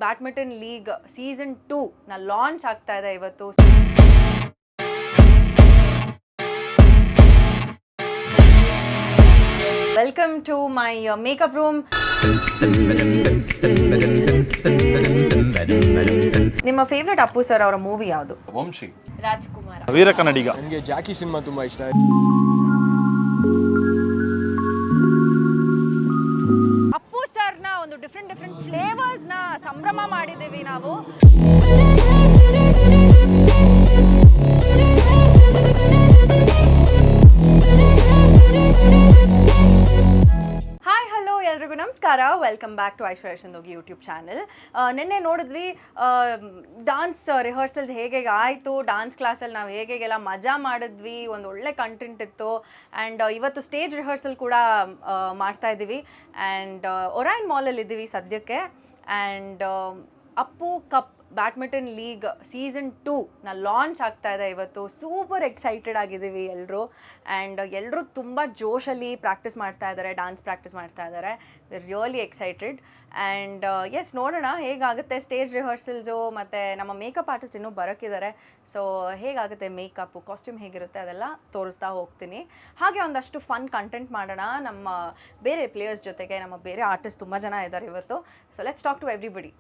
Badminton league season 2 ನ launch ಆಗ್ತಾ ಇದೆ ಇವತ್ತು. Welcome to my makeup room. ನಿಮ್ಮ ಫೇವ್ರೆಟ್ ಅಪ್ಪು ಸರ್ ಅವರ ಮೂವಿ ಯಾವುದು? ವಂಶಿ, ರಾಜ್ಕುಮಾರ್, ವೀರ ಕನ್ನಡಿಗ. ನನಗೆ ಜಾಕಿ ಸಿನಿಮಾ ತುಂಬ ಇಷ್ಟ. ಅಪ್ಪು ಸರ್ನ ಒಂದು ಡಿಫ್ರೆಂಟ್ ಫ್ಲೇವರ್ಸ್ನ ಸಂಭ್ರಮ ಮಾಡಿದ್ದೀವಿ ನಾವು. ಹಾಯ್ ಹಲೋ ಎಲ್ರಿಗೂ ನಮಸ್ಕಾರ. Welcome back to Aishwarya Sandogi YouTube channel. ನಿನ್ನೆ ನೋಡಿದ್ವಿ ಡಾನ್ಸ್ ರಿಹರ್ಸಲ್ಸ್ ಹೇಗೆ ಆಯಿತು, ಡಾನ್ಸ್ ಕ್ಲಾಸಲ್ಲಿ ನಾವು ಹೇಗೆಲ್ಲ ಮಜಾ ಮಾಡಿದ್ವಿ, ಒಂದು ಒಳ್ಳೆ ಕಂಟೆಂಟ್ ಇತ್ತು. ಆ್ಯಂಡ್ ಇವತ್ತು ಸ್ಟೇಜ್ ರಿಹರ್ಸಲ್ ಕೂಡ ಮಾಡ್ತಾ ಇದ್ದೀವಿ. ಆ್ಯಂಡ್ ಒರೈನ್ ಮಾಲಲ್ಲಿ ಇದ್ದೀವಿ ಸದ್ಯಕ್ಕೆ. And Appu cup badminton league season 2 ನ ಲಾಂಚ್ ಆಗ್ತಾ ಇದೆ ಇವತ್ತು. ಸೂಪರ್ ಎಕ್ಸೈಟೆಡ್ ಆಗಿದ್ದೀವಿ ಎಲ್ಲರೂ. ಆ್ಯಂಡ್ ಎಲ್ಲರೂ ತುಂಬ ಜೋಶಲ್ಲಿ ಪ್ರಾಕ್ಟೀಸ್ ಮಾಡ್ತಾ ಇದ್ದಾರೆ, ಡಾನ್ಸ್ ಪ್ರಾಕ್ಟೀಸ್ ಮಾಡ್ತಾ ಇದ್ದಾರೆ. We really excited. And yes, ನೋಡೋಣ ಹೇಗಾಗುತ್ತೆ ಸ್ಟೇಜ್ ರಿಹರ್ಸಲ್ಸು. ಮತ್ತು ನಮ್ಮ ಮೇಕಪ್ ಆರ್ಟಿಸ್ಟ್ ಇನ್ನೂ ಬರೋಕ್ಕಿದ್ದಾರೆ. ಸೊ ಹೇಗಾಗುತ್ತೆ ಮೇಕಪ್ಪು, ಕಾಸ್ಟ್ಯೂಮ್ ಹೇಗಿರುತ್ತೆ ಅದೆಲ್ಲ ತೋರಿಸ್ತಾ ಹೋಗ್ತೀನಿ. ಹಾಗೆ ಒಂದಷ್ಟು ಫನ್ ಕಂಟೆಂಟ್ ಮಾಡೋಣ ನಮ್ಮ ಬೇರೆ ಪ್ಲೇಯರ್ಸ್ ಜೊತೆಗೆ. ನಮ್ಮ ಬೇರೆ ಆರ್ಟಿಸ್ಟ್ ತುಂಬ ಜನ ಇದ್ದಾರೆ ಇವತ್ತು. So let's talk to everybody.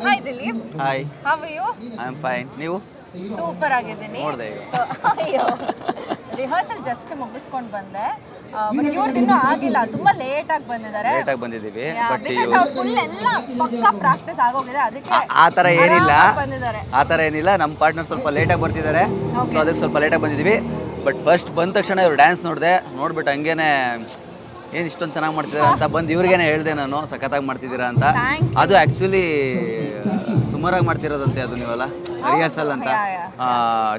Hi Dileep. Hi, how are you? I am fine. ನೀವು? ಸೂಪರ್ ಆಗಿದ್ದೀನಿ. ನೋಡಿದೆ ಈಗ. ಸೊ ಅಯ್ಯೋ, ರಿಹರ್ಸಲ್ ಜಸ್ಟ್ ಮುಗಿಸ್ಕೊಂಡು ಬಂದೆ. ಬಟ್ ಇವ್ರದ್ದು ಇನ್ನೂ ಆಗಿಲ್ಲ, ತುಂಬ ಲೇಟಾಗಿ ಬಂದಿದ್ದಾರೆ. ಲೇಟಾಗಿ ಬಂದಿದ್ದೀವಿ. ಬಟ್ ಬಿಕಾಸ್ ಅವ್ರು ಫುಲ್ ಎಲ್ಲ ಪಕ್ಕಾ ಪ್ರಾಕ್ಟೀಸ್ ಆಗೋಗಿದೆ, ಅದಕ್ಕೆ ಆ ಥರ ಏನಿಲ್ಲ, ಆರಾಮಾಗಿ ಬಂದಿದ್ದಾರೆ. ಆ ಥರ ಏನಿಲ್ಲ. ನಮ್ಮ ಪಾರ್ಟ್ನರ್ ಸ್ವಲ್ಪ ಲೇಟಾಗಿ ಬರ್ತಿದ್ದಾರೆ, ಸೊ ಅದಕ್ಕೆ ಸ್ವಲ್ಪ ಲೇಟಾಗಿ ಬಂದಿದ್ದೀವಿ. ಬಟ್ ಫಸ್ಟ್ ಬಂದ ತಕ್ಷಣ ಇವ್ರು ಡ್ಯಾನ್ಸ್ ನೋಡ್ಬಿಟ್ಟು ಹಂಗೇನೆ ಏನು ಇಷ್ಟೊಂದು ಚೆನ್ನಾಗಿ ಮಾಡ್ತಿದ್ದಾರೆ ಅಂತ ಬಂದು ಇವ್ರಿಗೇನೆ ಹೇಳಿದೆ ನಾನು, ಸಖತ್ತಾಗಿ ಮಾಡ್ತಿದ್ದೀರಾ ಅಂತ. Thank you. ಅದು ಆ್ಯಕ್ಚುಲಿ ಸುಮಾರಾಗಿ ಮಾಡ್ತಿರೋದಂತೆ ಅದು ನೀವಲ್ಲ, ರಿಹರ್ಸಲ್ ಅಂತ.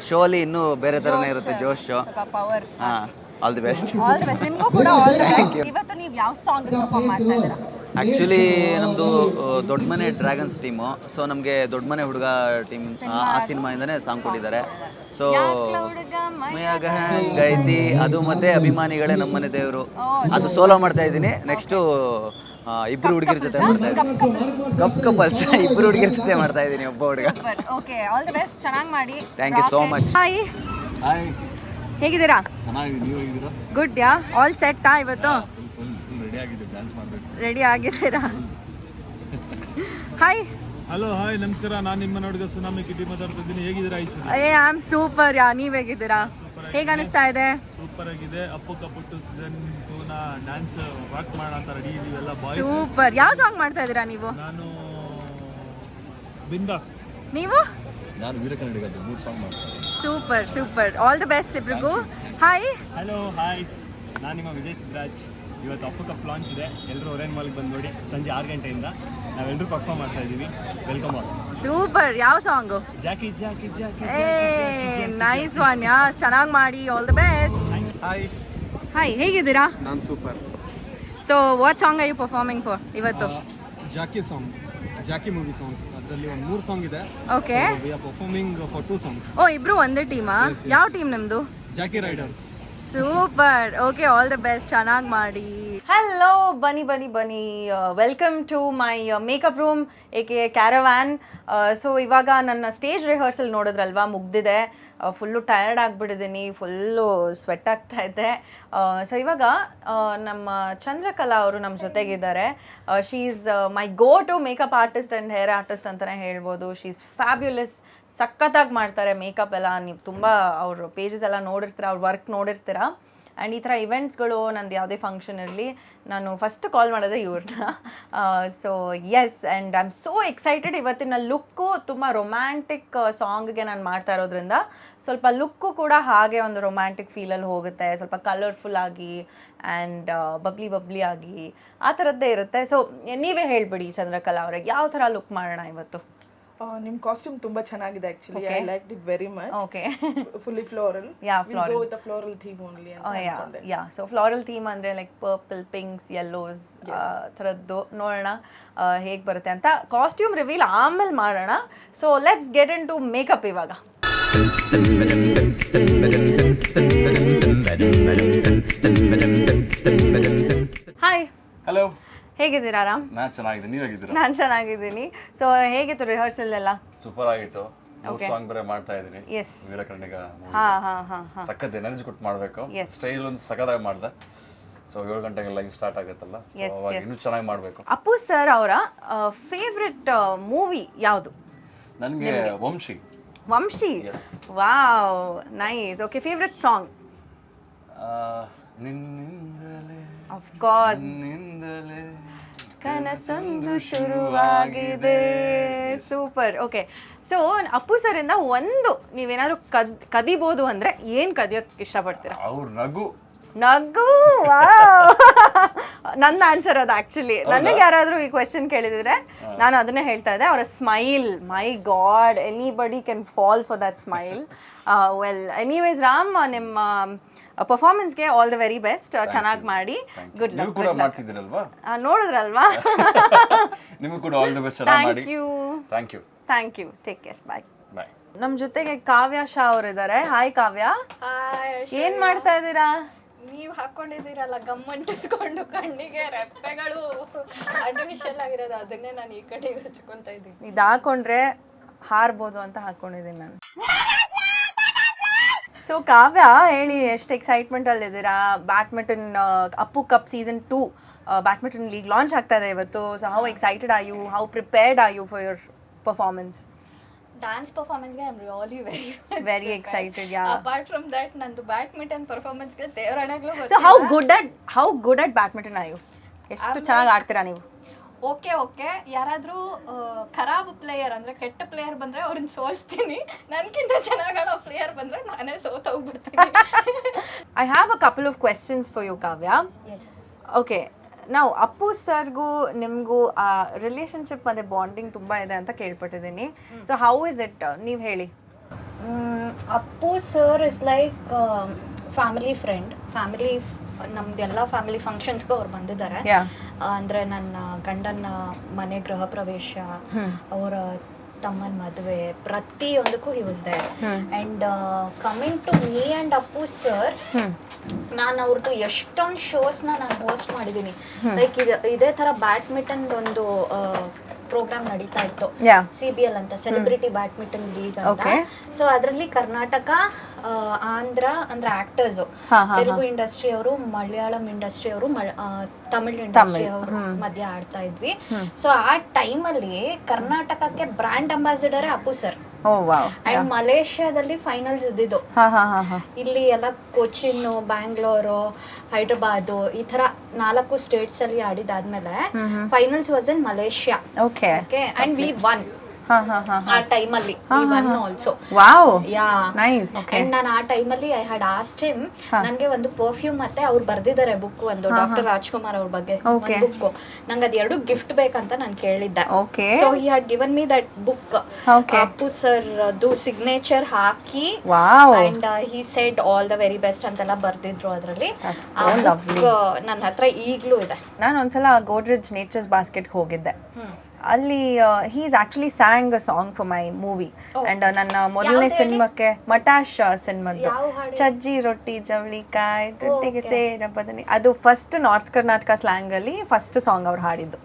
ಶೋ ಅಲ್ಲಿ ಇನ್ನೂ ಬೇರೆ ಥರನೇ ಇರುತ್ತೆ, ಜೋಶ್ ಶೋ. ಸ್ವಲ್ಪ ಪವರ್. ಹಾಂ, all the best. All the best, ನಿಮಗೂ ಕೂಡ ಆಲ್ ದಿ ಬೆಸ್ಟ್. ಇವತ್ತು ನೀವು ಯಾವ ಸಾಂಗ್ ಪರ್ಫಾರ್ಮ್ ಮಾಡ್ತಾ ಇದ್ದೀರಾ? ಆ್ಯಕ್ಚುಲಿ ನಮ್ಮದು ದೊಡ್ಡ ಮನೆ ಡ್ರ್ಯಾಗನ್ಸ್ ಟೀಮು. ಸೊ ನಮಗೆ ದೊಡ್ಡ ಮನೆ ಹುಡುಗ ಟೀಮ್ ಆ ಸಿನಿಮಾಯಿಂದನೇ ಸಾಂಗ್ ಕೊಟ್ಟಿದ್ದಾರೆ. ಸೊ ಗೈತಿ ಅದು ಮತ್ತೆ ಅಭಿಮಾನಿಗಳೇ ನಮ್ಮನೆ ದೇವರು, ಅದು ಸೋಲೋ ಮಾಡ್ತಾ ಇದ್ದೀನಿ. ನೆಕ್ಸ್ಟು ಇಬ್ರು ಹುಡುಗಿರ ಜೊತೆ ಮಾಡ್ತಾ ಇದ್ದೀನಿ. ಕಪಲ್ಸ್ ಇಬ್ರು ಹುಡುಗಿರ ಜೊತೆ ಮಾಡ್ತಾ ಇದ್ದೀನಿ, ಒಬ್ಬ ಹುಡುಗ. ಓಕೆ, ಆಲ್ ದಿ ಬೆಸ್ಟ್, ಚೆನ್ನಾಗಿ ಮಾಡಿ. Thank you so much. Hi, hi, ಹೇಗಿದ್ದೀರಾ? ಚೆನ್ನಾಗಿ. ನೀವು ಹೇಗಿದ್ದೀರಾ? ಗುಡ್. ಯಾ, ಆಲ್ ಸೆಟ್ಟಾ ಇವತ್ತು? ರೆಡಿ ಆಗಿದೆ, ಡ್ಯಾನ್ಸ್ ಮಾಡಬೇಕು. ರೆಡಿ ಆಗಿದ್ದೀರಾ? ಹಾಯ್. ಹಲೋ, ಹಾಯ್, ನಮಸ್ಕಾರ. ನಾನು ನಿಮ್ಮ ನೋಡಿದ ಸುನಾಮಿ ಕಿಟಿ ಮಾತಾಡ್ತಿದ್ದೀನಿ. ಹೇಗಿದ್ದೀರಾ Aishwarya? I am super. Yeah, ನೀವ್ ಹೇಗಿದ್ದೀರಾ? ಹೇಗೆ ಅನಿಸ್ತಾ ಇದೆ? ಸೂಪರ್ ಆಗಿದೆ. ಅಪ್ಪು ಕಪ್ಪು ಸೀಸನ್ 2 ನ ಡ್ಯಾನ್ಸ್ ವಾಕ್ ಮಾಡೋ ಅಂತ ರೆಡಿ ಇದೀವಿ ಎಲ್ಲ ಬಾಯ್ಸ್. ಸೂಪರ್. ಯಾವ ಸಾಂಗ್ ಮಾಡ್ತಾ ಇದ್ದೀರಾ ನೀವು? ನಾನು ಬಿಂದಾಸ್. ನೀವು? ನಾನು ವೀರ ಕನ್ನಡಿಗದ್ದು 3 ಸಾಂಗ್ ಮಾಡ್ತೀನಿ. Super super. All the best ಇಬ್ರಿಗೂ. ಹಾಯ್. ಹಲೋ, ಹಾಯ್, ನಾನು ನಿಮ್ಮ ವಿಜಯ್ ಸಿದ್ರಾಜ್. ಇವತ್ತು ಅಪ್ಪು ಕಪ್ ಲಾಂಚ್ ಇದೆ, ಎಲ್ಲರೂ ಒರೇನ್ ಮಾಲ್ಗೆ ಬಂದು ನೋಡಿ. ಸಂಜೆ 6 ಗಂಟೆಯಿಂದ ನಾವೆಲ್ಲರೂ ಪರ್ಫಾರ್ಮ್ ಮಾಡ್ತಾ ಇದ್ದೀವಿ. Welcome all. ಸೂಪರ್. ಯಾವ song? Jackie Jackie Jackie. A nice one. Yeah, ಚೆನ್ನಾಗಿ ಮಾಡಿ. All the best. Hi. Hi, ಹೇಗಿದ್ದೀರಾ? ನಾನು super. So what song are you performing for ಇವತ್ತು? Jackie song, Jackie movie songs. ಅದರಲ್ಲಿ ಒಂದು 3 ಸಾಂಗ್ ಇದೆ. Okay. We are performing for 2 songs. Oh, ಇಬ್ರು ಒಂದೇ ಟೀಮಾ? ಯಾವ ಟೀಮ್ ನಿಮ್ದು? Jackie riders. Super. Okay, all the best, ಚೆನ್ನಾಗಿ ಮಾಡಿ. ಹಲೋ, ಬನ್ನಿ ಬನ್ನಿ ಬನ್ನಿ. Welcome to my makeup room aka caravan. So ಇವಾಗ ನನ್ನ ಸ್ಟೇಜ್ ರಿಹರ್ಸಲ್ ನೋಡಿದ್ರಲ್ವಾ, ಮುಗ್ದಿದೆ. ಫುಲ್ಲು ಟಯರ್ಡ್ ಆಗಿಬಿಟ್ಟಿದ್ದೀನಿ, ಫುಲ್ಲು ಸ್ವೆಟ್ ಆಗ್ತಾ ಇದೆ. ಸೊ ಇವಾಗ ನಮ್ಮ ಚಂದ್ರಕಲಾ ಅವರು ನಮ್ಮ ಜೊತೆಗಿದ್ದಾರೆ. She is my go to makeup artist and hair artist ಅಂತಲೇ ಹೇಳ್ಬೋದು. She is fabulous. ಸಖತ್ತಾಗಿ ಮಾಡ್ತಾರೆ ಮೇಕಪ್ ಎಲ್ಲ. ನೀವು ತುಂಬ ಅವ್ರ ಪೇಜಸ್ ಎಲ್ಲ ನೋಡಿರ್ತೀರ, ಅವ್ರ ವರ್ಕ್ ನೋಡಿರ್ತೀರ. ಆ್ಯಂಡ್ ಈ ಥರ ಇವೆಂಟ್ಸ್ಗಳು ನಂದು ಯಾವುದೇ ಫಂಕ್ಷನ್ ಇರಲಿ, ನಾನು ಫಸ್ಟ್ ಕಾಲ್ ಮಾಡೋದೇ ಇವ್ರನ್ನ. So yes, and I am so excited. ಇವತ್ತಿನ ಲುಕ್ಕು ತುಂಬ ರೊಮ್ಯಾಂಟಿಕ್ ಸಾಂಗ್ಗೆ ನಾನು ಮಾಡ್ತಾ ಇರೋದ್ರಿಂದ ಸ್ವಲ್ಪ ಲುಕ್ಕು ಕೂಡ ಹಾಗೆ ಒಂದು ರೊಮ್ಯಾಂಟಿಕ್ ಫೀಲಲ್ಲಿ ಹೋಗುತ್ತೆ. ಸ್ವಲ್ಪ ಕಲರ್ಫುಲ್ ಆಗಿ ಆ್ಯಂಡ್ ಬಬ್ಲಿ ಆಗಿ ಆ ಥರದ್ದೇ ಇರುತ್ತೆ. ಸೊ ನೀವೇ ಹೇಳಿಬಿಡಿ ಚಂದ್ರಕಲಾ ಅವ್ರಿಗೆ, ಯಾವ ಥರ ಲುಕ್ ಮಾಡೋಣ ಇವತ್ತು? ನಿಮ್ಮ ಕಾಸ್ಟ್ಯೂಮ್ ತುಂಬಾ ಚೆನ್ನಾಗಿದೆ actually. I liked it very much. Okay fully floral. Yeah, We'll go with the floral theme only ಅಂತ ಅನ್ಕೊಂಡೆ. ಯಾ ಸೊ ಫ್ಲಾರಲ್ ಥೀಮ್ ಅಂದರೆ ಲೈಕ್ ಪರ್ಪಲ್, ಪಿಂಕ್ಸ್, ಯೆಲ್ಲೋಸ್ ಥರದ್ದು ನೋಡೋಣ ಹೇಗೆ ಬರುತ್ತೆ ಅಂತ. ಕಾಸ್ಟ್ಯೂಮ್ ರಿವೀಲ್ ಆಮೇಲೆ ಮಾಡೋಣ. So let's get into makeup ಇವಾಗ. ಹಾಯ್, ಹಲೋ, ಹೇಗಿದ್ದೀರಾ? ಆರಾಮ್? ನಾನು ಚೆನ್ನಾಗಿದ್ದೀನಿ, ನೀವು ಹೇಗಿದ್ದೀರಾ? ನಾನು ಚೆನ್ನಾಗಿದ್ದೀನಿ. ಸೊ ಹೇಗಿತ್ತು ರಿಹರ್ಸಲ್ ಎಲ್ಲ? ಸೂಪರ್ ಆಗಿತ್ತು. ಸಾಂಗ್ ಬೇರೆ ಮಾಡ್ತಾ ಇದ್ದೀನಿ. ಎಸ್. ವೀರಕರ್ಣಿಗ ಹಾಂ ಸಖತ್ ಎನರ್ಜಿ ಕೊಟ್ಟು ಮಾಡಬೇಕು. Yes. ಸ್ಟೈಲ್ ಒಂದು ಸಖತ್ತಾಗಿ ಮಾಡಿದೆ. ಸೊ 7 ಗಂಟೆಗೆ ಲೈವ್ ಸ್ಟಾರ್ಟ್ ಆಗುತ್ತಲ್ಲ, ಸೊ ಅವಾಗ ಇನ್ನೂ ಚೆನ್ನಾಗಿ ಮಾಡಬೇಕು. ಅಪ್ಪು ಸರ್ ಅವರ ಫೇವ್ರೆಟ್ ಮೂವಿ ಯಾವುದು? ನನಗೆ Vamshi. Vamshi. Wow, nice. Okay, favourite song? ನಿನ್ನಿಂದಲೇ ಆಫ್ ಕೋರ್ಸ್ ನಿನ್ನಿಂದಲೇ ಕನಸೊಂದು ಶುರುವಾಗಿದೆ. Super. Okay, so Appu sir ಇಂದ ಒಂದು ನೀವೇನಾದ್ರು ಕದಿಬೋದು ಅಂದ್ರೆ ಏನ್ ಕದಿಯೋಕೆ ಇಷ್ಟಪಡ್ತೀರಾ? ಅವ್ರ ನಗು. ನಗು. ವಾವ್, ನನ್ನ ಆನ್ಸರ್ ಅದು ಆಕ್ಚುಲಿ. ನನಗೆ ಯಾರಾದರೂ ಈ ಕ್ವೆಶನ್ ಕೇಳಿದ್ರೆ ನಾನು ಅದನ್ನೇ ಹೇಳ್ತಾ ಇದ್ದೆ. ಅವರ smile, my god, anybody can fall for that smile. Well, anyways Ram, ನಿಮ್ಮ ಪರ್ಫಾರ್ಮೆನ್ಸ್ಗೆ ಆಲ್ ದ ವೆರಿ ಬೆಸ್ಟ್. ಚೆನ್ನಾಗಿ ಮಾಡಿ. ಗುಡ್ ನೀವು ಲಕ್. ಕೂಡ ಮಾಡ್ತಿದ್ದೀರಲ್ವಾ? ನೋಡಿದ್ರಲ್ವಾ? ನಿಮಗೂ ಕೂಡ ಆಲ್ ದಿ ಬೆಸ್ಟ್. ಚೆನ್ನಾಗಿ ಮಾಡಿ. Thank you. Thank you. Take care. Bye. Bye. ನಮ್ಮ ಜೊತೆಗೆ ಕಾವ್ಯ ಶಾ ಅವರಿದ್ದಾರೆ. ಹಾಯ್ ಕಾವ್ಯ, ಏನ್ ಮಾಡ್ತಾ ಇದ್ದೀರಾ? ನೀವು ಹಾಕೊಂಡಿದ್ದೀರಲ್ಲ ಗಮ್ಮಂಟಿಸ್ಕೊಂಡು ಕಣ್ಣಿಗೆ ರೆಪ್ಪೆಗಳು ಆರ್ಟಿಫಿಷಿಯಲ್ ಆಗಿರೋದು, ಅದನ್ನೇ ನಾನು ಈ ಕಡೆ ಹಚ್ಕೊಂತ ಇದ್ದೀನಿ. ಇದು ಹಾಕೊಂಡ್ರೆ ಹಾರ್ಬೋದು ಅಂತ ಹಾಕೊಂಡಿದ್ದೀನಿ ನಾನು. ಸೊ ಕಾವ್ಯ, ಹೇಳಿ, ಎಷ್ಟು ಎಕ್ಸೈಟ್ಮೆಂಟ್ ಅಲ್ಲಿದ್ದೀರಾ? Badminton Appu cup season 2 badminton league launch ಆಗ್ತಾ ಇದೆ ಇವತ್ತು. So how excited are you? How prepared are you for your performance? Dance ಪರ್ಫಾರ್ಮೆನ್ಸ್ಗೆ I am really very excited. Yeah, apart from that ನಂದು ಬ್ಯಾಡ್ಮಿಂಟನ್ ಪರ್ಫಾರ್ಮೆನ್ಸ್ಗೆ ದೇವರಣೆಗಳು. So how good at badminton are you? ಎಷ್ಟು ಚೆನ್ನಾಗಿ ಆಡ್ತೀರಾ ನೀವು? ಓಕೆ, ಯಾರಾದರೂ ಖರಾಬ್ player ಅಂದರೆ ಕೆಟ್ಟ ಪ್ಲೇಯರ್ ಬಂದರೆ ಅವ್ರನ್ನ ಸೋಲಿಸ್ತೀನಿ. ನನಗಿಂತ ಚೆನ್ನಾಗಿ ಆಡೋ ಪ್ಲೇಯರ್ ಬಂದರೆ ನಾನೇ ಸೋತೋಗ್ಬಿಡ್ತೀನಿ. I have a couple of questions for you Kavya. Yes. Okay, ನಾವು ಅಪ್ಪು ಸರ್ಗೂ ನಿಮಗೂ ಆ ರಿಲೇಶನ್ಶಿಪ್ ಮತ್ತು ಬಾಂಡಿಂಗ್ ತುಂಬ ಇದೆ ಅಂತ ಕೇಳ್ಪಟ್ಟಿದ್ದೀನಿ. So how is it? ನೀವು ಹೇಳಿ. Appu sir is like family friend. ನಮ್ದೆಲ್ಲ ಫ್ಯಾಮಿಲಿ ಫಂಕ್ಷನ್ಸ್ಗೂ ಅವ್ರು ಬಂದಿದ್ದಾರೆ. ಅಂದರೆ ನನ್ನ ಗಂಡನ ಮನೆ ಗೃಹ ಪ್ರವೇಶ, ಅವರ ತಮ್ಮನ ಮದುವೆ, ಪ್ರತಿಯೊಂದಕ್ಕೂ he was there. And coming to me and Appu sir, ನಾನು ಅವ್ರದ್ದು ಎಷ್ಟೊಂದು ಶೋಸ್ನ ನಾನು ಹೋಸ್ಟ್ ಮಾಡಿದ್ದೀನಿ. ಲೈಕ್ ಇದೇ ಥರ ಬ್ಯಾಡ್ಮಿಂಟನ್ ಒಂದು ಪ್ರೋಗ್ರಾಮ್ ನಡೀತಾ ಇತ್ತು, CBL ಅಂತ, ಸೆಲೆಬ್ರಿಟಿ ಬ್ಯಾಡ್ಮಿಂಟನ್ ಲೀಗ್ ಅಂತ. ಸೊ ಅದರಲ್ಲಿ ಕರ್ನಾಟಕ, ಆಂಧ್ರ ಅಂದ್ರೆ ಆಕ್ಟರ್ಸ್, ತೆಲುಗು ಇಂಡಸ್ಟ್ರಿ ಅವರು, ಮಲಯಾಳಂ ಇಂಡಸ್ಟ್ರಿ ಅವರು, ತಮಿಳ್ ಇಂಡಸ್ಟ್ರಿ ಅವರು ಮಧ್ಯ ಆಡ್ತಾ ಇದ್ವಿ. ಸೊ ಆ ಟೈಮಲ್ಲಿ ಕರ್ನಾಟಕಕ್ಕೆ brand ambassador Appu sir. And ಮಲೇಷ್ಯಾದಲ್ಲಿ ಫೈನಲ್ಸ್ ಇದ್ದಿದ್ದು. ಇಲ್ಲಿ ಎಲ್ಲ ಕೊಚ್ಚಿನ್, ಬ್ಯಾಂಗ್ಳೂರು, ಹೈದ್ರಾಬಾದ್, ಈ ತರ 4 ಸ್ಟೇಟ್ಸ್ ಅಲ್ಲಿ ಆಡಿದಾದ್ಮೇಲೆ finals was in Malaysia. Okay, and we won ಆ ಟೈಮಲ್ಲಿ. ಆಲ್ಸೋ ನಾನು ಆ ಟೈಮಲ್ಲಿ ಐ ಹ್ಯಾಡ್ ಆಸ್ಕ್ಡ್ ಹಿಮ್, ನನಗೆ ಒಂದು ಪರ್ಫ್ಯೂಮ್ ಮತ್ತೆ ಅವ್ರು ಬರ್ದಿದ್ದಾರೆ ಬುಕ್, ಒಂದು ಡಾಕ್ಟರ್ ರಾಜ್ಕುಮಾರ್ ಅವ್ರ ಬಗ್ಗೆ ಬುಕ್, ನಂಗೆ ಅದು 2 ಗಿಫ್ಟ್ ಬೇಕಂತ ನಾನು ಕೇಳಿದ್ದೆ. So he had given me that book. Appu sir ಅದು ಸಿಗ್ನೇಚರ್ ಹಾಕಿ, and he said all the very best ಅಂತೆಲ್ಲ ಬರ್ದಿದ್ರು ಅದರಲ್ಲಿ. ನನ್ನ ಹತ್ರ ಈಗಲೂ ಇದೆ. ನಾನು ಒಂದ್ಸಲ ಗೋಡ್ರೇಜ್ ನೇಚರ್ಸ್ ಬಾಸ್ಕೆಟ್ ಹೋಗಿದ್ದೆ. ಅಲ್ಲಿ he's actually sang a song for my movie. And ನನ್ನ ಮೊದಲನೇ ಸಿನಿಮಾಕ್ಕೆ, ಮಟಾಶ್ ಸಿನಿಮಾದ್ದು, ಚಜ್ಜಿ ರೊಟ್ಟಿ ಜವಳಿಕಾಯಿ ದುಡ್ಡಿಗೆ ಸೇರ ಬದನಿ, ಅದು ಫಸ್ಟ್ ನಾರ್ತ್ ಕರ್ನಾಟಕ ಸ್ಲ್ಯಾಂಗ್ ಅಲ್ಲಿ ಫಸ್ಟ್ ಸಾಂಗ್ ಅವ್ರು ಹಾಡಿದ್ದು.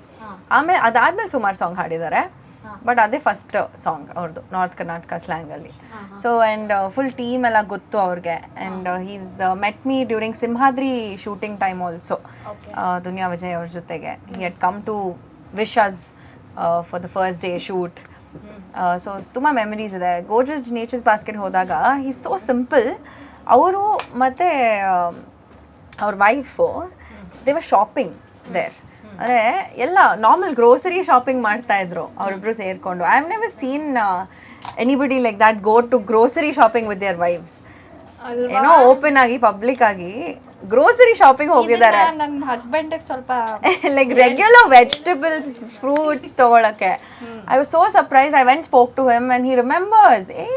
ಆಮೇಲೆ ಅದಾದ್ಮೇಲೆ ಸುಮಾರು ಸಾಂಗ್ ಹಾಡಿದ್ದಾರೆ, ಬಟ್ ಅದೇ ಫಸ್ಟ್ ಸಾಂಗ್ ಅವ್ರದ್ದು ನಾರ್ತ್ ಕರ್ನಾಟಕ ಸ್ಲ್ಯಾಂಗ್ ಅಲ್ಲಿ. ಸೊ ಅಂಡ್ ಫುಲ್ ಟೀಮ್ ಎಲ್ಲ ಗೊತ್ತು ಅವ್ರಿಗೆ. And he's met me during Simhadri shooting time also, Duniya Vijay ಅವ್ರ ಜೊತೆಗೆ. He had come to wish us for the first day shoot. So ತುಂಬ ಮೆಮರೀಸ್ ಇದೆ. ಗೋಡ್ರೇಜ್ ನೇಚರ್ಸ್ ಬಾಸ್ಕೆಟ್ ಹೋದಾಗ ಹೀ ಸೋ ಸಿಂಪಲ್. ಅವರು ಮತ್ತು ಅವ್ರ wife they were shopping there. ಅಂದರೆ ಎಲ್ಲ ನಾರ್ಮಲ್ ಗ್ರೋಸರಿ ಶಾಪಿಂಗ್ ಮಾಡ್ತಾಯಿದ್ರು ಅವರಿಬ್ರು ಸೇರಿಕೊಂಡು. I have never seen anybody like that go to grocery shopping with their wives. ಏನೋ ಓಪನ್ ಆಗಿ ಪಬ್ಲಿಕ್ ಆಗಿ ಗ್ರೋಸರಿ ಶಾಪಿಂಗ್ ಹೋಗಿದ್ದಾರೆ ನನ್ನ ಹಸ್ಬೆಂಡ್ ಸ್ವಲ್ಪ ಲೈಕ್ ರೆಗ್ಯುಲರ್ ವೆಜಿಟೇಬಲ್ಸ್ ಫ್ರೂಟ್ಸ್ ತಗೊಳಕ್ಕೆ. I was so surprise. I went spoke to him and he remembers, ಏ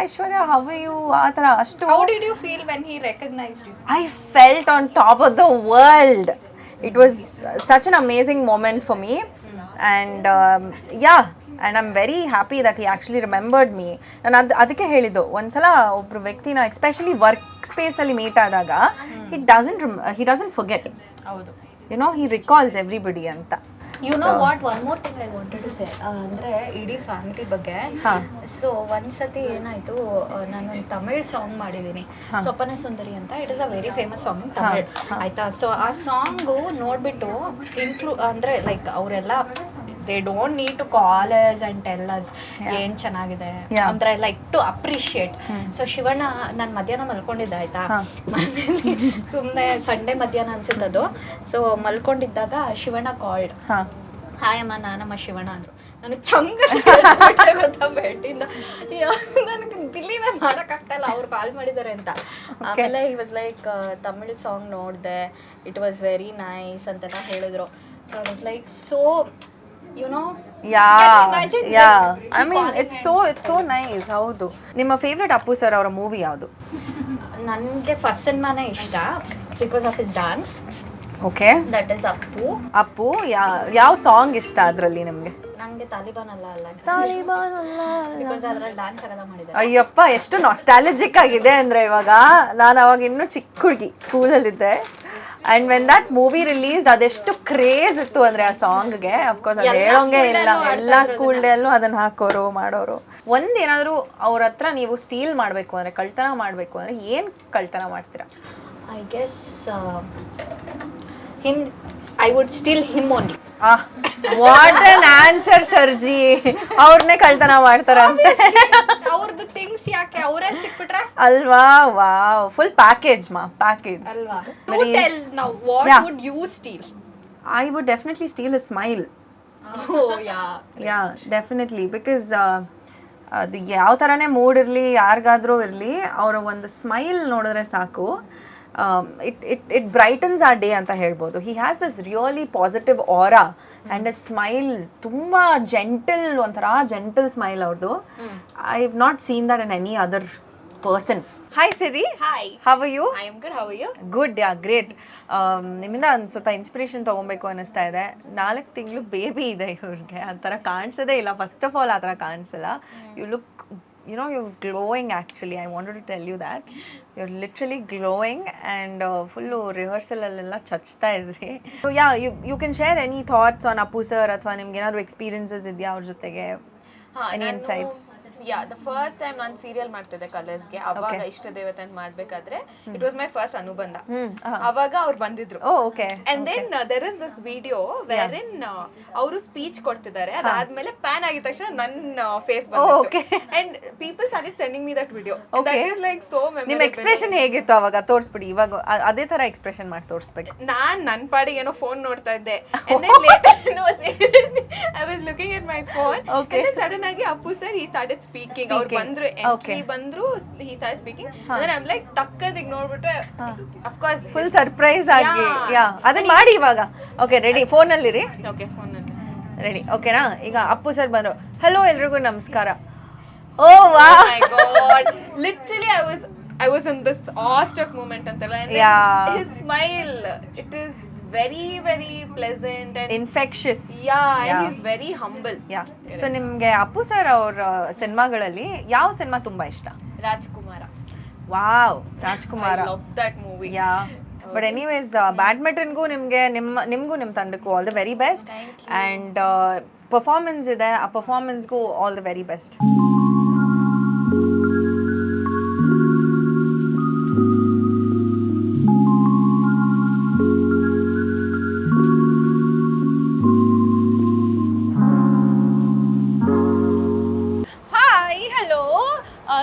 Aishwarya how are you, ಆ ಥರ ಅಷ್ಟು. How did you feel when he recognized you? I felt on top of the world. It was such an amazing moment for me. And yeah, and I'm very happy that he actually remembered me. ನಾನು ಅದಕ್ಕೆ ಹೇಳಿದ್ದು, ಒಂದ್ಸಲ ಒಬ್ರು ವ್ಯಕ್ತಿನ especially work ಸ್ಪೇಸಲ್ಲಿ meet ಆದಾಗ he doesn't forget. ಹೌದು. You know, he recalls everybody ಅಂತ. You know what, one more thing I wanted to say, ಅಂದರೆ ಇಡೀ ಫ್ಯಾಮಿಲಿ ಬಗ್ಗೆ. ಸೊ ಒಂದ್ಸತಿ ಏನಾಯಿತು, ನಾನೊಂದು ತಮಿಳ್ ಸಾಂಗ್ ಮಾಡಿದ್ದೀನಿ, ಸೊಪ್ಪನೆ ಸುಂದರಿ ಅಂತ. It is a very famous song in Tamil, ಆಯಿತಾ. ಸೊ ಆ ಸಾಂಗು ನೋಡಿಬಿಟ್ಟು ಅಂದರೆ ಲೈಕ್ ಅವರೆಲ್ಲ they don't need to call us and tell us ಏನು ಚೆನ್ನಾಗಿದೆ ಅಂದರೆ like to appreciate. So Shivanna, ನಾನು ಮಧ್ಯಾಹ್ನ ಮಲ್ಕೊಂಡಿದ್ದೆ ಆಯಿತಾ ಮನೇಲಿ, ಸುಮ್ಮನೆ ಸಂಡೇ ಮಧ್ಯಾಹ್ನ ಅನ್ಸಿದ್ದದು. ಸೊ ಮಲ್ಕೊಂಡಿದ್ದಾಗ ಶಿವಣ್ಣ ಕಾಲ್ಡ್, ಹಾಯ್ ಅಮ್ಮ, ನಾನಮ್ಮ ಶಿವಣ್ಣ ಅಂದರು. ನನಗೆ ಚಂಗ ಗೊತ್ತಾ ಬೆಟ್ಟಿಂದ, ನನಗೆ ಬಿಲೀವೇ ಮಾಡೋಕ್ಕಾಗ್ತಾಯಿಲ್ಲ ಅವ್ರು ಕಾಲ್ ಮಾಡಿದ್ದಾರೆ ಅಂತ. ಆಮೇಲೆ he was like, Tamil song ನೋಡಿದೆ, ಇಟ್ ವಾಸ್ ವೆರಿ ನೈಸ್ ಅಂತೆಲ್ಲ ಹೇಳಿದ್ರು. So I was like so, you know, I mean it's so nice. ಹೌದು. ನಿಮ್ಮ ಫೇವ್ರೆಟ್ ಅಪ್ಪು ಸರ್ ಅವರ ಮೂವಿ ಯಾವುದು? ನನಗೆ ಫಸ್ಟ್ ಸಿನಿಮಾನೇ ಇಷ್ಟ because of his dance. Okay, that is Appu. ಯಾವ ಸಾಂಗ್ ಇಷ್ಟ ಅದರಲ್ಲಿ ನಿಮಗೆ? ನನಗೆ ತಾಲಿಬಾನ್ ಅಲ್ಲ ಬಿಕಾಸ್ ಅದರಲ್ಲಿ ಡಾನ್ಸ್ ಆಗದ ಮಾಡಿದ್ದಾರೆ. ಅಯ್ಯಪ್ಪ, ಎಷ್ಟು ನಾಸ್ಟಾಲಜಿಕ್ ಆಗಿದೆ ಅಂದರೆ ಇವಾಗ. ನಾನು ಅವಾಗ ಇನ್ನೂ ಚಿಕ್ಕ ಹುಡುಗಿ, ಸ್ಕೂಲಲ್ಲಿದ್ದೆ. And when that movie released, ಅದೆಷ್ಟು ಕ್ರೇಜ್ ಇತ್ತು ಅಂದರೆ ಆ ಸಾಂಗ್ಗೆ. ಅಫ್ಕೋರ್ಸ್ ಅದು ಹೇಳೋಂಗೆ ಇಲ್ಲ, ಎಲ್ಲ ಸ್ಕೂಲ್ ಡೇಲ್ಲೂ ಅದನ್ನು ಹಾಕೋರು ಮಾಡೋರು. ಒಂದೇನಾದರೂ ಅವ್ರ ಹತ್ರ ನೀವು ಸ್ಟೀಲ್ ಮಾಡಬೇಕು ಅಂದರೆ, ಕಳ್ತನ ಮಾಡಬೇಕು ಅಂದರೆ ಏನು ಕಳ್ತನ ಮಾಡ್ತೀರಾ? I guess him, I would still him only. What an answer Sarji. ಅವ್ರನ್ನೇ ಕಳ್ತನ ಮಾಡ್ತಾರಂತೆ. ಅವ್ರದ್ದು ಥಿಂಗ್ಸ್ ಯಾಕೆ ಅವರೇ ಸಿಕ್ಬಿಟ್ರೆ ಅಲ್ವಾ? ವಾವ್, ಫುಲ್ ಪ್ಯಾಕೇಜ್ ಪ್ಯಾಕೇಜ್ ಅಲ್ವಾ? You tell now, what would you steal? I would definitely steal a smile. Oh yeah. Yeah, definitely, because ಅದು ಯಾವ ಥರನೇ ಮೂಡ್ ಇರಲಿ, ಯಾರಿಗಾದ್ರೂ ಇರಲಿ, ಅವರ ಒಂದು ಸ್ಮೈಲ್ ನೋಡಿದ್ರೆ ಸಾಕು, ಇಟ್ ಬ್ರೈಟನ್ಸ್ ಆ ಡೇ ಅಂತ ಹೇಳ್ಬೋದು. He has this really positive aura and a smile, ತುಂಬ ಜೆಂಟಲ್, ಒಂಥರ ಜೆಂಟಲ್ ಸ್ಮೈಲ್ ಅವ್ರದ್ದು. I have not seen that in any other person. Hi Siri. Hi. How are you? I am good. How are you? Good, yeah, great. ನಿಮ್ಮಿಂದ ಒಂದು ಸ್ವಲ್ಪ inspiration ತೊಗೊಬೇಕು ಅನ್ನಿಸ್ತಾ ಇದೆ. 4 ತಿಂಗಳು ಬೇಬಿ ಇದೆ ಇವ್ರಿಗೆ, ಆ ಥರ ಕಾಣಿಸೋದೇ ಇಲ್ಲ. ಫಸ್ಟ್ ಆಫ್ ಆಲ್ ಆ ಥರ ಕಾಣಿಸಲ್ಲ. You look, you know, you're glowing actually. I wanted to tell you that. You're literally glowing and full rehearsal alla chachta idri. So yeah, you can share any thoughts on Appu sir athwa nimge enadru experiences idya ಅವ್ರ ಜೊತೆಗೆ? Any insights? Yeah, the first time ನಾನು serial ಮಾಡ್ತಿದ್ದೆ ಕಲರ್ಸ್ಗೆ. ಅವಾಗ ಇಷ್ಟ ದೇವತೆ ಅಂತ ಮಾಡ್ಬೇಕಾದ್ರೆ it was my first ಅನುಬಂಧ. ಅವಾಗ ಅವ್ರು ಬಂದಿದ್ರು. And then there is this video where in ಅವರು ಸ್ಪೀಚ್ ಕೊಡ್ತಿದ್ದಾರೆ. ಅದಾದ್ಮೇಲೆ ಪ್ಯಾನ್ ಆಗಿದ ತಕ್ಷಣ ನನ್ನ ಫೇಸ್ ಬಂತು. And people started sending me that video. That is like so memorable. ನಿಮ್ಮ ಎಕ್ಸ್ಪ್ರೆಷನ್ ಹೇಗಿತ್ತು ಅವಾಗ? ತೋರಿಸ್ಬಿಡಿ ಇವಾಗ, ಅದೇ ತರ ಎಕ್ಸ್ಪ್ರೆಷನ್ ಮಾಡಿ ತೋರಿಸ್ಬೇಕು. ನಾನ್ ನನ್ನ ಪಾಡಿಗೆ ಏನೋ ಫೋನ್ ನೋಡ್ತಾ ಇದ್ದೆ. And then later, no, seriously, I was looking at my phone. And then sudden ಆಗಿ Appu sir he started speaking. ಅವ್ರು ಬಂದ್ರು, entry ಬಂದ್ರು, he started speaking. And then I'm like ಟಕ್ಕದಿಗೆ ನೋಡ್ಬಿಟ್ಟು, of course ಫುಲ್ ಸರ್ಪ್ರೈಸ್ ಆಗಿ. ಯಾ, ಅದನ್ನ ಮಾಡಿ ಇವಾಗ. Okay, ready? ಫೋನಲ್ಲಿರಿ. ಓಕೆ, ಫೋನಲ್ಲಿ ರೆಡಿ. ಓಕೆನಾ? ಈಗ ಅಪ್ಪು ಸರ್ ಬಂದ್ರು. ಹಲೋ, ಎಲ್ರಿಗೂ ನಮಸ್ಕಾರ. ಓ ವಾ, my god, literally I was in this awestruck moment ಅಂತಲ್ಲ. And then his smile, it is very very pleasant and infectious. and he's very humble. So ನಿಮ್ಗೆ ಅಪ್ಪು ಸರ್ ಅವ್ರ ಸಿನಿಮಾಗಳಲ್ಲಿ ಯಾವ ಸಿನಿಮಾ ತುಂಬಾ ಇಷ್ಟ? Rajkumara. Wow, Rajkumara. I love that movie. But anyways, ಬ್ಯಾಡ್ಮಿಂಟನ್ಗೂ ನಿಮಗೂ ನಿಮ್ಮ ತಂಡಕ್ಕೂ all the very best. And performance ಇದೆ, ಆ ಪರ್ಫಾರ್ಮೆನ್ಸ್ಗೂ all the very best.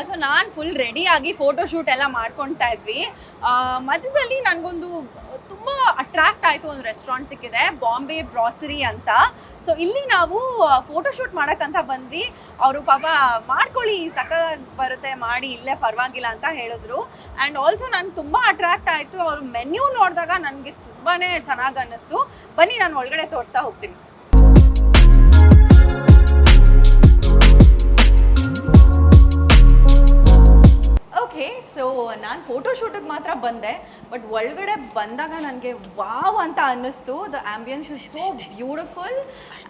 So ನಾನು ಫುಲ್ ರೆಡಿಯಾಗಿ ಫೋಟೋಶೂಟ್ ಎಲ್ಲ ಮಾಡ್ಕೊತಾ ಇದ್ವಿ. ಮಧ್ಯದಲ್ಲಿ ನನಗೊಂದು ತುಂಬ ಅಟ್ರಾಕ್ಟ್ ಆಯಿತು ಒಂದು ರೆಸ್ಟೋರೆಂಟ್ ಸಿಕ್ಕಿದೆ, ಬಾಂಬೆ ಬ್ರಾಸರಿ ಅಂತ. ಸೊ ಇಲ್ಲಿ ನಾವು ಫೋಟೋಶೂಟ್ ಮಾಡೋಕ್ಕಂತ ಬಂದ್ವಿ. ಅವರು ಪಾಪ ಮಾಡ್ಕೊಳ್ಳಿ ಸಕ್ಕತ್ತಾಗಿ ಬರುತ್ತೆ ಮಾಡಿ ಇಲ್ಲೇ ಪರವಾಗಿಲ್ಲ ಅಂತ ಹೇಳಿದ್ರು. ಆ್ಯಂಡ್ ಆಲ್ಸೋ ನಾನು ತುಂಬ ಅಟ್ರಾಕ್ಟ್ ಆಯಿತು. ಅವ್ರ ಮೆನ್ಯೂ ನೋಡಿದಾಗ ನನಗೆ ತುಂಬಾ ಚೆನ್ನಾಗಿ ಅನ್ನಿಸ್ತು. ಬನ್ನಿ ನಾನು ಒಳಗಡೆ ತೋರಿಸ್ತಾ ಹೋಗ್ತೀನಿ. ಓಕೆ, ಸೊ ನಾನು ಫೋಟೋಶೂಟಿಗೆ ಮಾತ್ರ ಬಂದೆ, ಬಟ್ ಒಳಗಡೆ ಬಂದಾಗ ನನಗೆ ವಾವ್ ಅಂತ ಅನ್ನಿಸ್ತು. The ambience is so beautiful.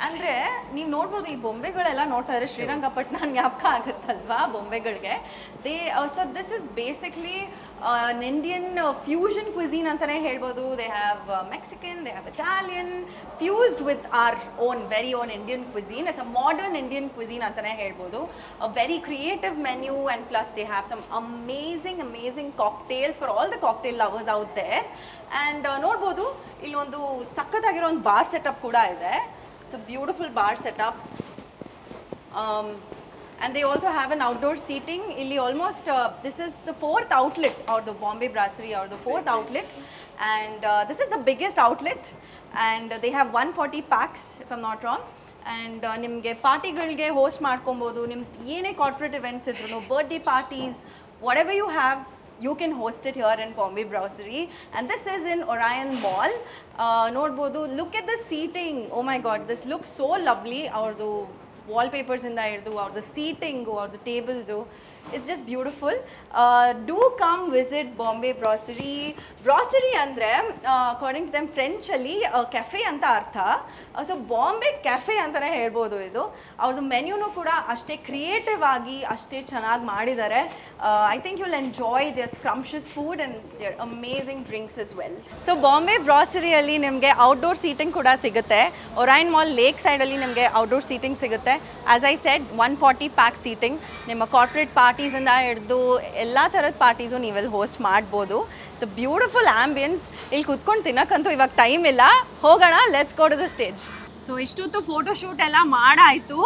ಅಂದರೆ ನೀವು ನೋಡ್ಬೋದು, ಈ ಬೊಂಬೆಗಳೆಲ್ಲ ನೋಡ್ತಾ ಇದ್ರೆ ಶ್ರೀರಂಗಪಟ್ಟಣ ಜ್ಞಾಪಕ ಆಗುತ್ತಲ್ವಾ ಬೊಂಬೆಗಳಿಗೆ. So this is basically an Indian fusion cuisine ಅಂತಲೇ ಹೇಳ್ಬೋದು. They have Mexican, they have Italian, fused with our own very own Indian cuisine. It's a modern Indian cuisine ಅಂತಲೇ ಹೇಳ್ಬೋದು. A very creative menu and plus they have some amazing cocktails for all the cocktail lovers out there. And ನೋಡ್ಬೋದು ಇಲ್ಲೊಂದು ಸಕ್ಕತ್ತಾಗಿರೋ ಒಂದು bar setup ಕೂಡ ಇದೆ. It's a beautiful bar setup. And they also have an outdoor seating. Illi almost this is the 4th outlet, or the Bombay Brasserie, or the 4th outlet, and this is the biggest outlet, and they have 140 packs if I'm not wrong. And ನಿಮಗೆ ಪಾರ್ಟಿಗಳಿಗೆ host ಮಾಡ್ಕೊಬೋದು. ನಿಮ್ದು ಏನೇ corporate events ಇದ್ರು, birthday parties, whatever you have, you can host it here in Bombay Brasserie. And this is in Orion Mall. ನೋಡ್ಬೋದು, look at the seating. Oh my god, this looks so lovely. ಅವ್ರದ್ದು wallpapers ಇಂದ ಹಿಡಿದು ಅವ್ರದ್ದು seating, ಅವ್ರದ್ದು tables, it's just beautiful. Do come visit Bombay Brasserie. Brasserie ಅಂದರೆ according to them ಫ್ರೆಂಚಲ್ಲಿ cafe ಅಂತ ಅರ್ಥ. ಸೊ ಬಾಂಬೆ ಕೆಫೆ ಅಂತಲೇ ಹೇಳ್ಬೋದು ಇದು. ಅವ್ರದ್ದು ಮೆನ್ಯೂನು ಕೂಡ ಅಷ್ಟೇ ಕ್ರಿಯೇಟಿವ್ ಆಗಿ ಅಷ್ಟೇ ಚೆನ್ನಾಗಿ ಮಾಡಿದ್ದಾರೆ. I think you will enjoy their scrumptious food and their amazing drinks as well. So Bombay ಬ್ರಾಸರಿಯಲ್ಲಿ ನಿಮಗೆ ಔಟ್ಡೋರ್ ಸೀಟಿಂಗ್ ಕೂಡ ಸಿಗುತ್ತೆ. ಒರೈನ್ ಮಾಲ್ ಲೇಕ್ ಸೈಡಲ್ಲಿ ನಿಮಗೆ ಔಟ್ಡೋರ್ ಸೀಟಿಂಗ್ ಸಿಗುತ್ತೆ. As I said 140 pax seating. ನಿಮ್ಮ ಕಾರ್ಪೊರೇಟ್ ಪಾರ್ಟೀಸಿಂದ ಹಿಡಿದು ಎಲ್ಲ ಥರದ ಪಾರ್ಟೀಸು ನೀವೆಲ್ಲಿ ಹೋಸ್ಟ್ ಮಾಡ್ಬೋದು. It's a beautiful ambience. ಇಲ್ಲಿ ಕುತ್ಕೊಂಡು ತಿನ್ನಕ್ಕಂತೂ ಇವಾಗ ಟೈಮ್ ಇಲ್ಲ. ಹೋಗೋಣ, let's go to the stage. So ಇಷ್ಟೊತ್ತು ಫೋಟೋಶೂಟ್ ಎಲ್ಲ ಮಾಡಾಯಿತು.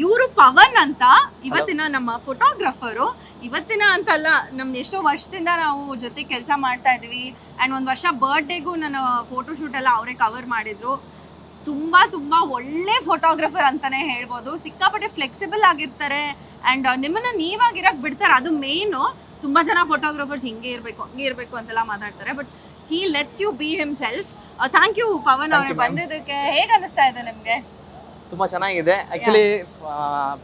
ಇವರು ಪವನ್ ಅಂತ ಇವತ್ತಿನ ನಮ್ಮ ಫೋಟೋಗ್ರಾಫರು. ಇವತ್ತಿನ ಅಂತಲ್ಲ, ನಮ್ದು ಎಷ್ಟೋ ವರ್ಷದಿಂದ ನಾವು ಜೊತೆ ಕೆಲಸ ಮಾಡ್ತಾ ಇದ್ದೀವಿ. ಆ್ಯಂಡ್ ಒಂದು ವರ್ಷ ಬರ್ಡೇಗೂ ನನ್ನ ಫೋಟೋಶೂಟ್ ಎಲ್ಲ ಅವರೇ ಕವರ್ ಮಾಡಿದರು. ತುಂಬ ಒಳ್ಳೆ ಫೋಟೋಗ್ರಾಫರ್ ಅಂತಲೇ ಹೇಳ್ಬೋದು. ಸಿಕ್ಕಾಪಟ್ಟೆ ಫ್ಲೆಕ್ಸಿಬಲ್ ಆಗಿರ್ತಾರೆ ಆ್ಯಂಡ್ ನಿಮ್ಮನ್ನು ನೀವಾಗಿರೋಕ್ಕೆ ಬಿಡ್ತಾರೆ. ಅದು ಮೇಯ್ನು. ತುಂಬ ಜನ ಫೋಟೋಗ್ರಾಫರ್ಸ್ ಹಿಂಗೆ ಇರಬೇಕು ಹಂಗೆ ಇರಬೇಕು ಅಂತೆಲ್ಲ ಮಾತಾಡ್ತಾರೆ, but he lets you be himself. Thank you Pavan ಅವ್ರು ಬಂದಿದ್ದಕ್ಕೆ. ಹೇಗೆ ಅನ್ನಿಸ್ತಾ ಇದೆ ನಿಮಗೆ? ತುಂಬ ಚೆನ್ನಾಗಿದೆ. ಆ್ಯಕ್ಚುಲಿ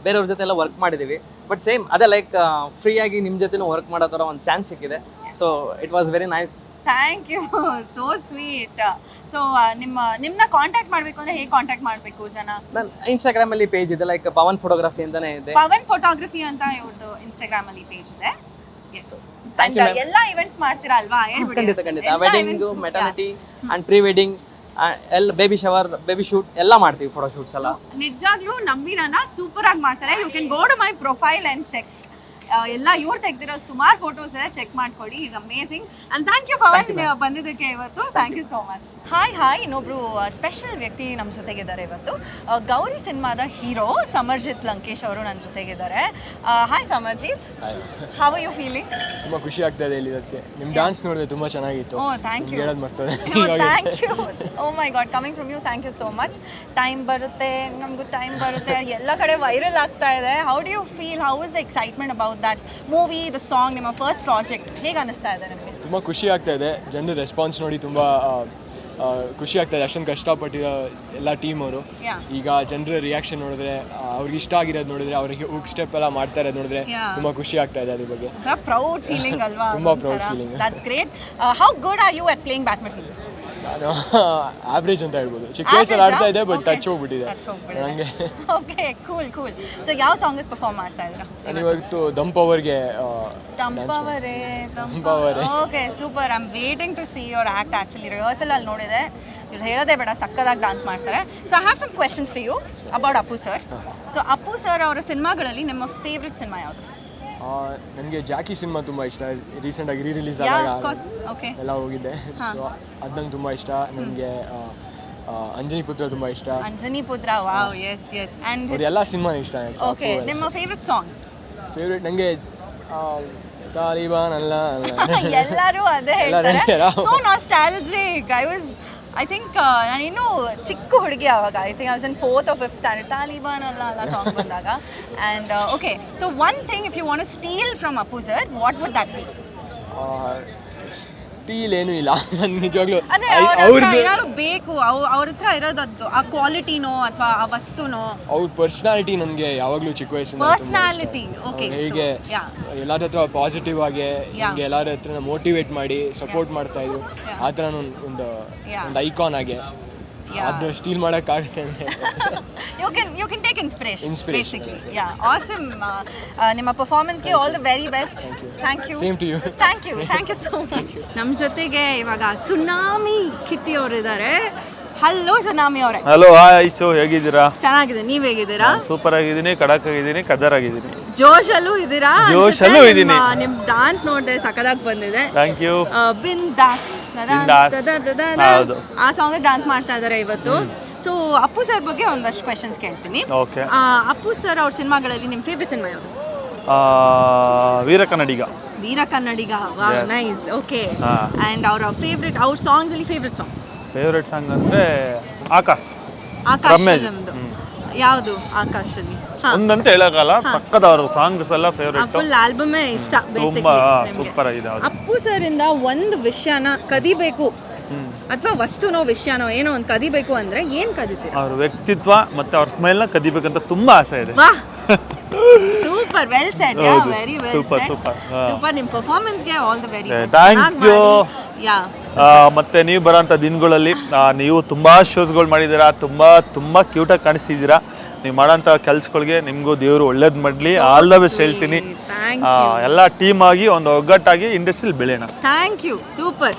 ಬೇರೆಯವ್ರ ಜೊತೆ ಎಲ್ಲ ವರ್ಕ್ ಮಾಡಿದ್ದೀವಿ, ಬಟ್ ಸೇಮ್ ಅದೇ ಲೈಕ್ ಫ್ರೀಯಾಗಿ ನಿಮ್ಮ ಜೊತೆನೂ ವರ್ಕ್ ಮಾಡೋ ಥರ ಒಂದು ಚಾನ್ಸ್ ಸಿಕ್ಕಿದೆ. So it was very nice. Thank you, so sweet. So ನಿಮ್ಮನ್ನ ಕಾಂಟ್ಯಾಕ್ಟ್ ಮಾಡಬೇಕು ಅಂದರೆ ಹೇಗೆ ಕಾಂಟ್ಯಾಕ್ಟ್ ಮಾಡಬೇಕು ಜನ? ನನ್ನ ಇನ್ಸ್ಟಾಗ್ರಾಮಲ್ಲಿ ಪೇಜ್ ಇದೆ, ಲೈಕ್ ಪವನ್ ಫೋಟೋಗ್ರಫಿ ಅಂತಲೇ ಇದೆ. ಪವನ್ ಫೋಟೋಗ್ರಫಿ ಅಂತ ಇವ್ರದ್ದು ಇನ್ಸ್ಟಾಗ್ರಾಮಲ್ಲಿ ಪೇಜ್ ಇದೆ. ಎಲ್ಲ ಇವೆಂಟ್ಸ್ ಮಾಡ್ತೀರಾ ಅಲ್ವಾ? ಖಂಡಿತ wedding, maternity and pre wedding, ಎಲ್ಲ ಬೇಬಿ ಶವರ್, ಬೇಬಿ ಶೂಟ್ ಎಲ್ಲ ಮಾಡ್ತೀವಿ. ಫೋಟೋ ಶೂಟ್ಸ್ ಎಲ್ಲ ನಿಜಾಗ್ಲೂ ನಂಬಿನ ಸೂಪರ್ ಆಗಿ ಮಾಡ್ತಾರೆ. You can go to my profile and check. ಎಲ್ಲ ಇವ್ರು ತೆಗ್ದಿರೋದು ಸುಮಾರು ಫೋಟೋಸ್ ಇದೆ, ಚೆಕ್ ಮಾಡ್ಕೊಳ್ಳಿ. Is amazing. And thank you Pavan ಬಂದಿದ್ದಕ್ಕೆ ಇವತ್ತು. Thank you so much. Hi, ಇನ್ನೊಬ್ರು ಸ್ಪೆಷಲ್ ವ್ಯಕ್ತಿ ನಮ್ಮ ಜೊತೆಗಿದ್ದಾರೆ ಇವತ್ತು. ಗೌರಿ ಸಿನಿಮಾದ ಹೀರೋ ಸಮರ್ಜಿತ್ ಲಂಕೇಶ್ ಅವರು ನನ್ನ ಜೊತೆಗಿದ್ದಾರೆ. Hi Samarjit, how are you feeling? ತುಂಬ ಖುಷಿ ಆಗ್ತಾ ಇದೆ ಇಲ್ಲಿರೋದಕ್ಕೆ. ನಿಮ್ಮ ಡ್ಯಾನ್ಸ್ ನೋಡಿದ್ರೆ ತುಂಬ ಚೆನ್ನಾಗಿತ್ತು. Oh thank you. ಹೇಳೋದು ಮರ್ತದೆ. Thank you. Oh my god, coming from you, thank you so much. Time ಬರುತ್ತೆ, ನಮಗೂ ಟೈಮ್ ಬರುತ್ತೆ. ಎಲ್ಲ ಕಡೆ ವೈರಲ್ ಆಗ್ತಾ ಇದೆ. How do you feel? How is the excitement about that movie, the song, ನಿಮ್ಮ ಫಸ್ಟ್ ಪ್ರಾಜೆಕ್ಟ್? ಹೇಗೆ ಅನ್ನಿಸ್ತಾ ಇದೆ ನಿಮಗೆ? ತುಂಬ ಖುಷಿ ಆಗ್ತಾ ಇದೆ. ಜನರ ರೆಸ್ಪಾನ್ಸ್ ನೋಡಿ ತುಂಬ ಖುಷಿ ಆಗ್ತಾ ಇದೆ. ಅಷ್ಟೊಂದು ಕಷ್ಟಪಟ್ಟಿರೋ ಎಲ್ಲ ಟೀಮ್ ಅವರು. ಈಗ ಜನರ ರಿಯಾಕ್ಷನ್ ನೋಡಿದ್ರೆ, ಅವ್ರಿಗೆ ಇಷ್ಟ ಆಗಿರೋದು ನೋಡಿದ್ರೆ, ಅವ್ರಿಗೆ ಹುಕ್ ಸ್ಟೆಪ್ ಎಲ್ಲ ಮಾಡ್ತಾ ಇರೋದು ನೋಡಿದ್ರೆ ತುಂಬ ಖುಷಿ ಆಗ್ತಾ ಇದೆ. ಅದ್ರ ಬಗ್ಗೆ ಪ್ರೌಡ್ ಫೀಲಿಂಗ್ ಅಲ್ವಾ? ತುಂಬ proud feeling. That's great. How good are you at playing badminton? ನಾನು ಆವ್ರೇಜ್ ಅಂತ ಹೇಳ್ಬೋದು. ಚಿಕ್ಕ ವಯಸ್ಸಲ್ಲಿ ಆಡ್ತಾ ಇದ್ದೆ, ಬಟ್ ಟಚ್ ಹೋಗ್ಬಿಟ್ಟಿದೆ ನನಗೆ. Okay, cool. ಸೊ ಯಾವ ಸಾಂಗಿಗೆ ಪರ್ಫಾರ್ಮ್ ಮಾಡ್ತಾ ಇದ್ದೀರಾ? ನಾನು ಇವತ್ತು ದಂಪವರ್ಗೆ. Okay, super. I am waiting to see your act. Actually rehearsal ಅಲ್ಲಿ ನೋಡಿದೆ, ಇವ್ರು ಹೇಳೋದೇ ಬೇಡ, ಸಕ್ಕದಾಗಿ ಡಾನ್ಸ್ ಮಾಡ್ತಾರೆ. So I have some questions for you about Appu sir. So Appu sir ಅವರ ಸಿನಿಮಾಗಳಲ್ಲಿ ನಿಮ್ಮ ಫೇವ್ರೆಟ್ ಸಿನಿಮಾ ಯಾವುದು? ನನಗೆ ಜಾಕಿ ಸಿನಿಮಾ ತುಂಬ ಇಷ್ಟ. ರೀಸೆಂಟಾಗಿ ರಿಲೀಸ್ ಆದಾಗ ಎಲ್ಲ ಹೋಗಿದ್ದೆ. ಸೊ ಅದು ನಂಗೆ ತುಂಬ ಇಷ್ಟ. ನನಗೆ ಅಂಜನಿ ಪುತ್ರ ತುಂಬ ಇಷ್ಟ. ಅಂಜನಿ ಪುತ್ರ, ವಾವ್, ಎಸ್. ಆ್ಯಂಡ್ ಎಲ್ಲ ಸಿನಿಮಾನೇ ಇಷ್ಟ. ಓಕೆ, ನಿಮ್ಮ ಫೇವ್ರೆಟ್ ಸಾಂಗ್? ಫೇವ್ರೆಟ್ ನನಗೆ ತಾಲಿಬಾನ್ ಅಲ್ಲ ಎಲ್ಲರೂ ಅದೇ ಹೇಳ್ತಾರೆ. So nostalgic. ಐ ಥಿಂಕ್ ನಾನು ಇನ್ನೂ ಚಿಕ್ಕ ಹುಡುಗಿ ಆವಾಗ. I think I was in 4th or 5th standard. Taliban ಅಲ್ಲ ಸಾಂಗ್ ಬಂದಾಗ. And okay, so one thing if you want to steal from Appu sir, what would that be? Steal ಏನೂ ಇಲ್ಲ ನಿಜವಾಗ್ಲೂ. ಅಂದ್ರೆ ಏನಾದ್ರು ಬೇಕು ಅವ್ರ ಹತ್ರ ಇರೋದದ್ದು, ಆ ಕ್ವಾಲಿಟಿನೋ ಅಥವಾ ಆ ವಸ್ತುನೋ? ಅವ್ರ ಪರ್ಸ್ನಾಲಿಟಿ ನನಗೆ ಯಾವಾಗಲೂ ಚಿಕ್ಕ ವಯಸ್ಸಿಂದ ಪರ್ಸ್ನಾಲಿಟಿ. ಓಕೆ, ಹೇಗೆ ಎಲ್ಲರ ಹತ್ರ ಪಾಸಿಟಿವ್ ಆಗಿ ಹಿಂಗೆ ಎಲ್ಲರ ಹತ್ರ ಮೋಟಿವೇಟ್ ಮಾಡಿ ಸಪೋರ್ಟ್ ಮಾಡ್ತಾ ಇದ್ರು, ಆ ಥರ ಒಂದು ಐಕಾನ್ ಆಗಿ ಅದನ್ನ ಸ್ಟೀಲ್ ಮಾಡೋಕ್ಕಾಗುತ್ತೆ. You can take inspiration basically. Yeah, awesome. ನಿಮ್ಮ ಪರ್ಫಾರ್ಮೆನ್ಸ್ಗೆ all the very best. Thank you. Same to you. Thank you so much. ನಮ್ಮ ಜೊತೆಗೆ ಇವಾಗ ಸುನಾಮಿ ಕಿಟ್ಟಿ ಅವರು ಇದ್ದಾರೆ. ಹಲೋ ಸುನಾಮಿ ಅವರೇ. ಹಲೋ, ಹಾಯ್ ಐಸು, ಹೇಗಿದ್ದೀರಾ? ಚೆನ್ನಾಗಿದೆ, ನೀವ್ ಹೇಗಿದ್ದೀರಾ? ಸೂಪರ್ ಆಗಿದ್ದೀನಿ, ಖಡಕ್ ಆಗಿದ್ದೀನಿ, ಕದರ್ ಆಗಿದ್ದೀನಿ. ಜೋಶಲ್ಲೂ ಇದ್ದೀರಾ? ಜೋಶಲ್ಲೂ ಇದ್ದೀನಿ. ನಿಮ್ ಡಾನ್ಸ್ ನೋಡಿದೆ, ಸಖತ್ತಾಗಿ ಬಂದಿದೆ. Thank you. ಬಿಂದಾಸ್ ಹೌದು, ಆ ಸಾಂಗ್ ಡಾನ್ಸ್ ಮಾಡ್ತಾ ಇದ್ದಾರೆ ಇವತ್ತು. ಸೊ ಅಪ್ಪು ಸರ್ ಬಗ್ಗೆ ಒಂದಷ್ಟು ಕ್ವೆಶನ್ಸ್ ಕೇಳ್ತೀನಿ. ಓಕೆ. ಅಪ್ಪು ಸರ್ ಅವ್ರ ಸಿನಿಮಾಗಳಲ್ಲಿ ನಿಮ್ ಫೇವ್ರೆಟ್ ಸಿನಿಮಾ ಯಾವುದು? ವೀರ ಕನ್ನಡಿಗ. ವೀರ ಕನ್ನಡಿಗ, ವಾವ್, ನೈಸ್. ಓಕೆ. ಅಂಡ್ ಅವರ ಫೇವ್ರೆಟ್, ಅವ್ರ ಸಾಂಗ್ಸ್ ಅಲ್ಲಿ ಫೇವ್ರೆಟ್ ಫೇವ್ರೆಟ್ ಸಾಂಗ್ ಅಂದ್ರೆ ಆಕಾಶ್. ಆಕಾಶ್ ಯಾವುದು? ಆಕಾಶಲ್ಲಿ ಒಂದಂತ ಹೇಳೋಕ್ಕಲ್ಲ, ಸಕ್ಕದ ಅವ್ರ ಸಾಂಗ್ಸ್ ಎಲ್ಲ ಫೇವ್ರೆಟ್. ಫುಲ್ ಆಲ್ಬಮೇ ಇಷ್ಟ ತುಂಬಾ ಸೂಪರ್ ಆಗಿದೆ. ಅಪ್ಪು ಸರ್ ಇಂದ ಒಂದು ವಿಷಯನ ಕದಿಬೇಕು ಅಥವಾ ವಸ್ತುನೋ ವಿಷಯನೋ ಏನೋ ಒಂದು ಕದಿಬೇಕು ಅಂದ್ರೆ ಏನ್ ಕದಿತೀರಾ? ಅವ್ರ ವ್ಯಕ್ತಿತ್ವ ಮತ್ತೆ ಅವ್ರ ಸ್ಮೈಲ್ ನ ಕದಿಬೇಕಂತ ತುಂಬಾ ಆಸೆ ಇದೆ. ವಾಹ್, super, well said. Very well super said. Super. ನಿಮ್ಮ ಪರ್ಫಾರ್ಮೆನ್ಸ್ ಗೆ all the very best. Thank you. Yeah, ಮತ್ತೆ ನೀವು ಬರೋಂಥ ದಿನಗಳಲ್ಲಿ ನೀವು ತುಂಬ ಶೋಸ್ಗಳು ಮಾಡಿದ್ದೀರಾ, ತುಂಬ ಕ್ಯೂಟಾಗಿ ಕಾಣಿಸ್ತಿದ್ದೀರಾ. ನೀವು ಮಾಡೋಂಥ ಕೆಲ್ಸಗಳಿಗೆ ನಿಮಗೂ ದೇವರು ಒಳ್ಳೇದು ಮಾಡಲಿ. ಆಲ್ ದ ಬೆಸ್ಟ್ ಹೇಳ್ತೀನಿ. ಎಲ್ಲ ಟೀಮ್ ಆಗಿ ಒಂದು ಒಗ್ಗಟ್ಟಾಗಿ ಇಂಡಸ್ಟ್ರಿಯಲ್ಲಿ ಬೆಳೆಯೋಣ. Thank you. Super.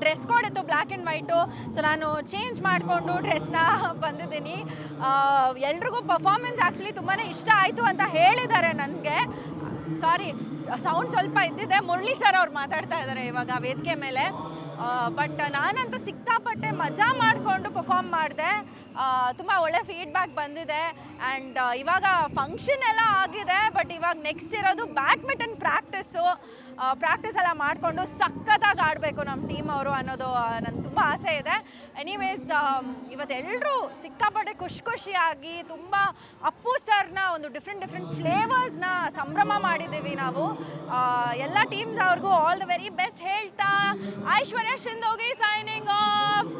Dress code ಇತ್ತು ಬ್ಲ್ಯಾಕ್ ಆ್ಯಂಡ್ ವೈಟು. ಸೊ ನಾನು ಚೇಂಜ್ ಮಾಡಿಕೊಂಡು ಡ್ರೆಸ್ನ ಬಂದಿದ್ದೀನಿ. ಎಲ್ರಿಗೂ ಪರ್ಫಾರ್ಮೆನ್ಸ್ ಆ್ಯಕ್ಚುಲಿ ತುಂಬಾ ಇಷ್ಟ ಆಯಿತು ಅಂತ ಹೇಳಿದ್ದಾರೆ ನನಗೆ. ಸಾರಿ, ಸೌಂಡ್ ಸ್ವಲ್ಪ ಇದ್ದಿದೆ. ಮುರಳಿ ಸರ್ ಅವ್ರು ಮಾತಾಡ್ತಾ ಇದ್ದಾರೆ ಇವಾಗ ವೇದಿಕೆ ಮೇಲೆ. ಬಟ್ ನಾನಂತೂ ಸಿಕ್ಕಾಪಟ್ಟೆ ಮಜಾ ಮಾಡಿಕೊಂಡು ಪರ್ಫಾರ್ಮ್ ಮಾಡಿದೆ. ತುಂಬ ಒಳ್ಳೆ ಫೀಡ್ಬ್ಯಾಕ್ ಬಂದಿದೆ. ಆ್ಯಂಡ್ ಇವಾಗ ಫಂಕ್ಷನ್ ಎಲ್ಲ ಆಗಿದೆ, ಬಟ್ ಇವಾಗ ನೆಕ್ಸ್ಟ್ ಇರೋದು ಬ್ಯಾಡ್ಮಿಂಟನ್ ಪ್ರಾಕ್ಟೀಸ್ ಎಲ್ಲ ಮಾಡಿಕೊಂಡು ಸಖತ್ತಾಗಿ ಆಡಬೇಕು ನಮ್ಮ ಟೀಮ್ ಅವರು ಅನ್ನೋದು ನನಗೆ ತುಂಬ ಆಸೆ ಇದೆ. ಎನಿವೇಸ್, ಇವತ್ತು ಎಲ್ಲರೂ ಸಿಕ್ಕಾಪಟ್ಟೆ ಖುಷಿಯಾಗಿ ತುಂಬ ಅಪ್ಪು ಸರ್ನ ಒಂದು ಡಿಫ್ರೆಂಟ್ ಫ್ಲೇವರ್ಸ್ನ ಸಂಭ್ರಮ ಮಾಡಿದ್ದೀವಿ ನಾವು. ಎಲ್ಲ ಟೀಮ್ಸ್ ಅವ್ರಿಗೂ ಆಲ್ ದ ವೆರಿ ಬೆಸ್ಟ್ ಹೇಳ್ತಾ ಐಶ್ವರ್ಯ ಶಿಂದೋಗಿ ಸೈನಿಂಗ್ ಆಫ್.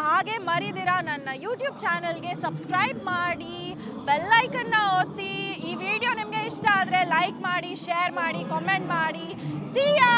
ಹಾಗೆ ಮರಿದಿರ ನನ್ನ ಯೂಟ್ಯೂಬ್ ಚಾನಲ್ಗೆ ಸಬ್ಸ್ಕ್ರೈಬ್ ಮಾಡಿ, ಬೆಲ್ ಐಕನ್ನ ಒತ್ತಿ. ಈ ವಿಡಿಯೋ ನಿಮಗೆ ಇಷ್ಟ ಆದರೆ ಲೈಕ್ ಮಾಡಿ, ಶೇರ್ ಮಾಡಿ, ಕಾಮೆಂಟ್ ಮಾಡಿ. See ya!